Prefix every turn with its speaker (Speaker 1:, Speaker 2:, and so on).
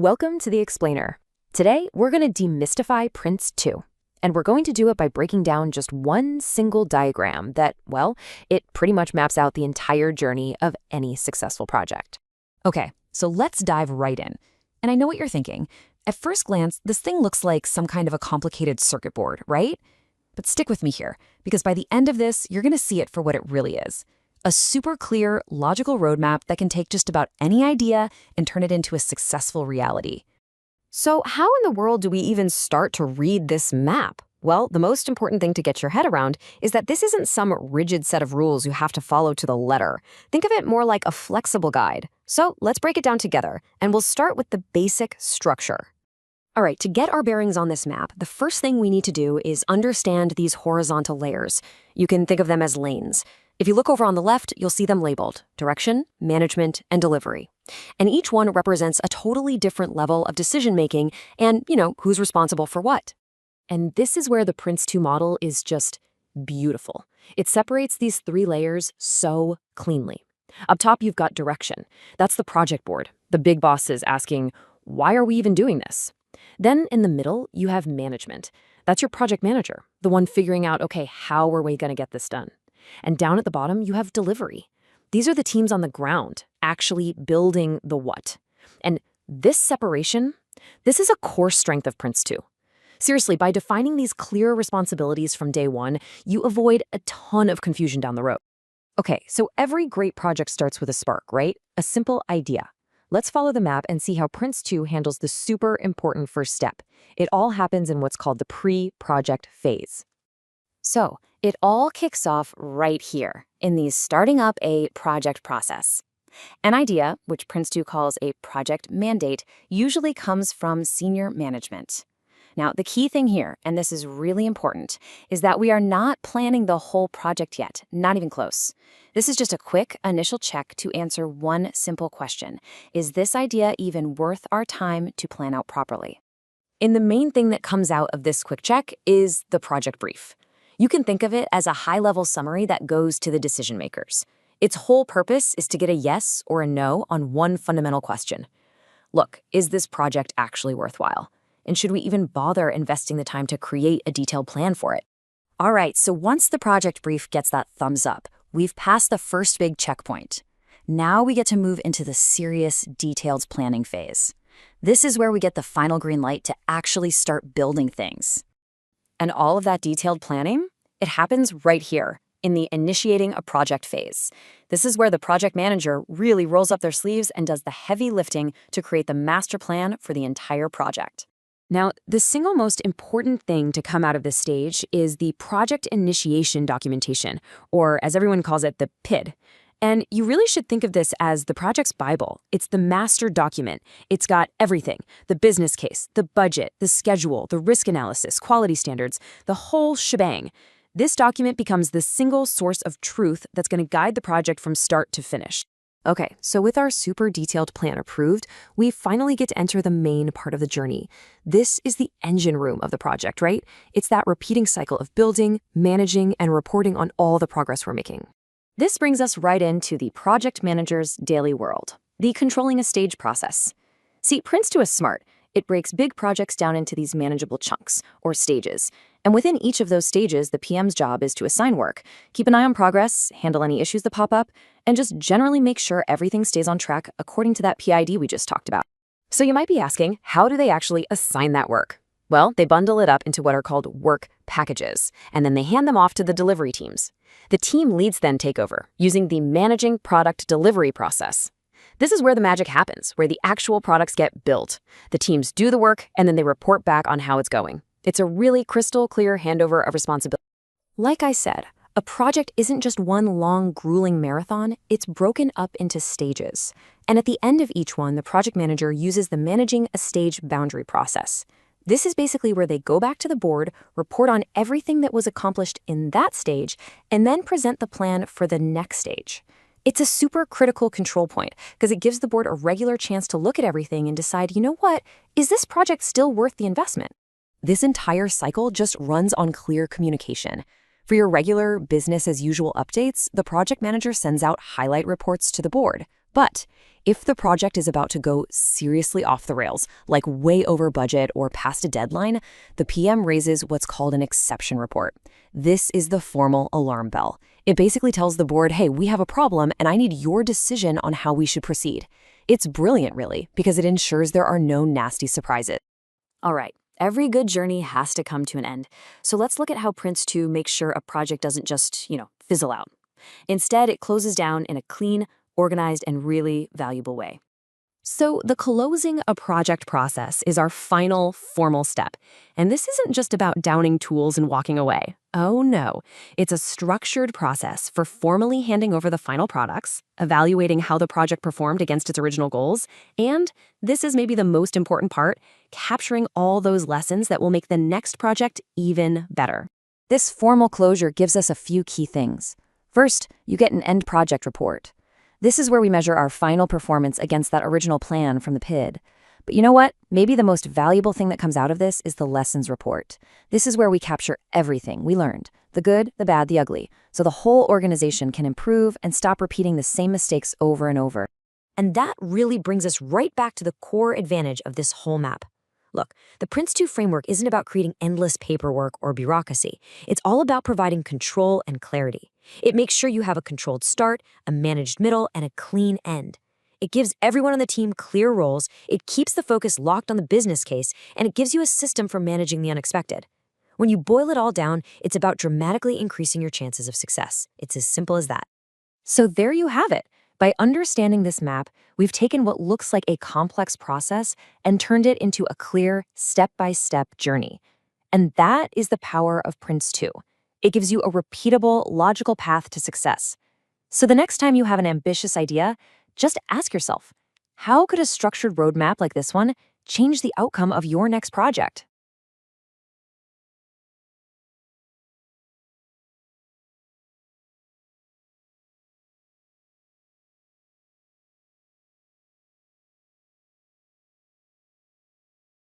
Speaker 1: Welcome to the Explainer. Today, we're going to demystify Prince2, and we're going to do it by breaking down just one single diagram that, well, it pretty much maps out the entire journey of any successful project.
Speaker 2: Okay, so let's dive right in. And I know what you're thinking. At first glance, this thing looks like some kind of a complicated circuit board, right? But stick with me here, because by the end of this, you're going to see it for what it really is. A super clear, logical roadmap that can take just about any idea and turn it into a successful reality.
Speaker 1: So how in the world do we even start to read this map? Well, the most important thing to get your head around is that this isn't some rigid set of rules you have to follow to the letter. Think of it more like a flexible guide. So let's break it down together, and we'll start with the basic structure. All right, to get our bearings on this map, the first thing we need to do is understand these horizontal layers. You can think of them as lanes. If you look over on the left, you'll see them labeled direction, management, and delivery. And each one represents a totally different level of decision-making and, who's responsible for what. And this is where the Prince2 model is just beautiful. It separates these three layers so cleanly. Up top, you've got direction. That's the project board. The big boss is asking, why are we even doing this? Then in the middle, you have management. That's your project manager, the one figuring out, okay, how are we going to get this done? And down at the bottom, you have delivery. These are the teams on the ground, actually building the what. And this separation, this is a core strength of Prince2. Seriously, by defining these clear responsibilities from day one, you avoid a ton of confusion down the road. Okay, so every great project starts with a spark, right? A simple idea. Let's follow the map and see how Prince2 handles the super important first step. It all happens in what's called the pre-project phase. So, it all kicks off right here in the starting up a project process. An idea, which Prince2 calls a project mandate, usually comes from senior management. Now, the key thing here, and this is really important, is that we are not planning the whole project yet, not even close. This is just a quick initial check to answer one simple question. Is this idea even worth our time to plan out properly? And the main thing that comes out of this quick check is the project brief. You can think of it as a high-level summary that goes to the decision makers. Its whole purpose is to get a yes or a no on one fundamental question. Look, is this project actually worthwhile? And should we even bother investing the time to create a detailed plan for it? All right, so once the project brief gets that thumbs up, we've passed the first big checkpoint. Now we get to move into the serious, detailed planning phase. This is where we get the final green light to actually start building things. And all of that detailed planning, it happens right here in the initiating a project phase. This is where the project manager really rolls up their sleeves and does the heavy lifting to create the master plan for the entire project. Now, the single most important thing to come out of this stage is the project initiation documentation, or as everyone calls it, the PID. And you really should think of this as the project's Bible. It's the master document. It's got everything: the business case, the budget, the schedule, the risk analysis, quality standards, the whole shebang. This document becomes the single source of truth that's going to guide the project from start to finish. Okay, so with our super detailed plan approved, we finally get to enter the main part of the journey. This is the engine room of the project, right? It's that repeating cycle of building, managing, and reporting on all the progress we're making. This brings us right into the project manager's daily world, the controlling a stage process. See, Prince2 is smart. It breaks big projects down into these manageable chunks, or stages. And within each of those stages, the PM's job is to assign work, keep an eye on progress, handle any issues that pop up, and just generally make sure everything stays on track according to that PID we just talked about. So you might be asking, how do they actually assign that work? Well, they bundle it up into what are called work packages, and then they hand them off to the delivery teams. The team leads then take over, using the managing product delivery process. This is where the magic happens, where the actual products get built. The teams do the work, and then they report back on how it's going. It's a really crystal clear handover of responsibility. Like I said, a project isn't just one long, grueling marathon. It's broken up into stages. And at the end of each one, the project manager uses the managing a stage boundary process. This is basically where they go back to the board, report on everything that was accomplished in that stage, and then present the plan for the next stage. It's a super critical control point because it gives the board a regular chance to look at everything and decide, you know what, is this project still worth the investment? This entire cycle just runs on clear communication. For your regular business as usual updates, the project manager sends out highlight reports to the board,
Speaker 2: But if the project is about to go seriously off the rails, like way over budget or past a deadline, the PM raises what's called an exception report. This is the formal alarm bell. It basically tells the board, hey, we have a problem and I need your decision on how we should proceed. It's brilliant, really, because it ensures there are no nasty surprises.
Speaker 1: All right, every good journey has to come to an end. So let's look at how Prince2 makes sure a project doesn't just, fizzle out. Instead, it closes down in a clean, organized, and really valuable way. So the closing a project process is our final formal step. And this isn't just about downing tools and walking away. Oh no, it's a structured process for formally handing over the final products, evaluating how the project performed against its original goals, and this is maybe the most important part, capturing all those lessons that will make the next project even better.
Speaker 2: This formal closure gives us a few key things. First, you get an end project report. This is where we measure our final performance against that original plan from the PID. But you know what? Maybe the most valuable thing that comes out of this is the lessons report. This is where we capture everything we learned, the good, the bad, the ugly, so the whole organization can improve and stop repeating the same mistakes over and over.
Speaker 1: And that really brings us right back to the core advantage of this whole map. Look, the Prince2 framework isn't about creating endless paperwork or bureaucracy. It's all about providing control and clarity. It makes sure you have a controlled start, a managed middle, and a clean end. It gives everyone on the team clear roles, it keeps the focus locked on the business case, and it gives you a system for managing the unexpected. When you boil it all down, it's about dramatically increasing your chances of success. It's as simple as that.
Speaker 2: So there you have it. By understanding this map, we've taken what looks like a complex process and turned it into a clear, step-by-step journey. And that is the power of Prince2. It gives you a repeatable, logical path to success. So the next time you have an ambitious idea, just ask yourself, how could a structured roadmap like this one change the outcome of your next project?